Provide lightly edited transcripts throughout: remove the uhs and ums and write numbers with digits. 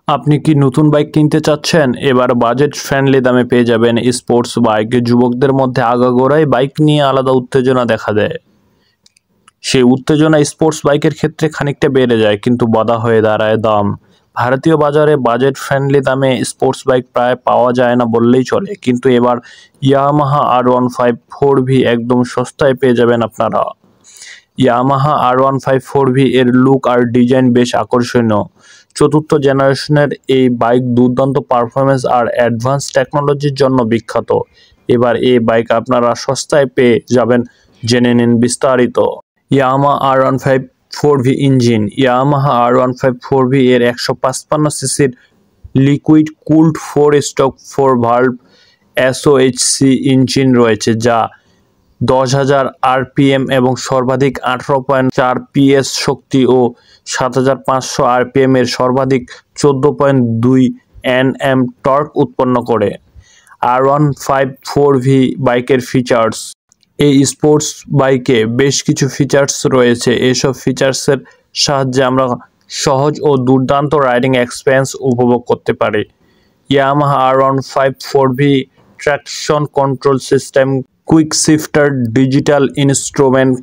আপনি কি নতুন বাইক কিনতে চাচ্ছেন? এবার বাজেট ফ্রেন্ডলি দামে পেয়ে যাবেন স্পোর্টস বাইক। যুবকদের মধ্যে আগাগোড়াই বাইক নিয়ে আলাদা উত্তেজনা দেখা দেয়। সেই উত্তেজনা স্পোর্টস বাইকের ক্ষেত্রে খানিকটা বেড়ে যায়, কিন্তু বাধা হয়ে দাঁড়ায় দাম। ভারতীয় বাজারে বাজেট ফ্রেন্ডলি দামে স্পোর্টস বাইক প্রায় পাওয়া যায় না বললেই চলে, কিন্তু এবার ইয়ামাহা R15 4V একদম সস্তায় পেয়ে যাবেন আপনারা। ইয়ামাহা R15 4V এর লুক আর ডিজাইন বেশ আকর্ষণীয়। চতুর্থ জেনারেশনের এই বাইক দুর্দান্ত পারফরমেন্স আর অ্যাডভান্স টেকনোলজির জন্য বিখ্যাত। এবার এই বাইক আপনারা সস্তায় পেয়ে যাবেন, জেনে নিন বিস্তারিত। Yamaha R15 4V engine. Yamaha R15 4V এর 155 সিসির liquid cooled 4 stroke 4 valve SOHC engine রয়েছে, যা 10,000 RPM এবং সর্বাধিক 18.4 PS শক্তি ও 7,500 RPM এর সর্বাধিক 14.2 Nm টর্ক উৎপন্ন করে। R15 4V বাইকের ফিচার্স। এই স্পোর্টস বাইকে বেশ কিছু ফিচার্স রয়েছে। এসব ফিচার্সের সাহায্যে আমরা সহজ ও দুর্দান্ত রাইডিং এক্সপিরিয়েন্স উপভোগ করতে পারি। Yamaha R15 4V traction control system, quick shifter, digital instrument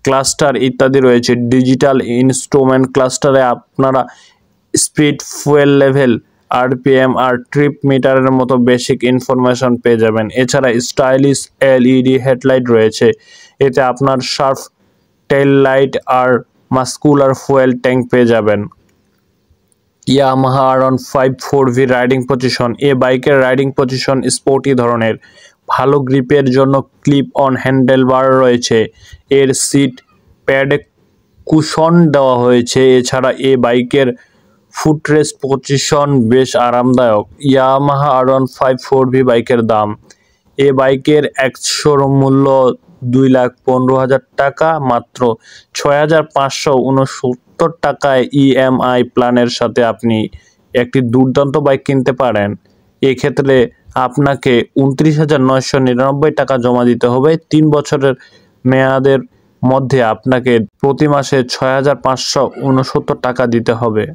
cluster ইত্যাদি রয়েছে। ডিজিটাল ইনস্ট্রুমেন্ট ক্লাস্টারে আপনারা স্পিড, ফুয়েল লেভেল, RPM আর ট্রিপ মিটারের মতো বেসিক ইনফরমেশন পেয়ে যাবেন। এছাড়া স্টাইলিশ LED হেডলাইট রয়েছে, এতে আপনার শার্প টেল লাইট আর মাস্কুলার ফুয়েল ট্যাঙ্ক পেয়ে যাবেন। Yamaha R15 4V riding position. এ বাইকের রাইডিং পজিশন স্পোর্টি ধরনের। ভালো গ্রিপের জন্য ক্লিপ অন হ্যান্ডেলবার রয়েছে। এর সিট প্যাডে কুশন দেওয়া হয়েছে। এছাড়া এ বাইকের ফুটরেস্ট পজিশন বেশ আরামদায়ক। ইয়ামাহা R15 4V বাইকের দাম। এ বাইকের মূল্য 2,15,000 টাকা, মাত্র 6,569 টাকায় EMI প্ল্যানের সাথে আপনি একটি দুর্দান্ত বাইক কিনতে পারেন। এক্ষেত্রে আপনাকে 29,999 টাকা জমা দিতে হবে। 3 বছরের মেয়াদের মধ্যে আপনাকে প্রতি মাসে 6,569 টাকা দিতে হবে।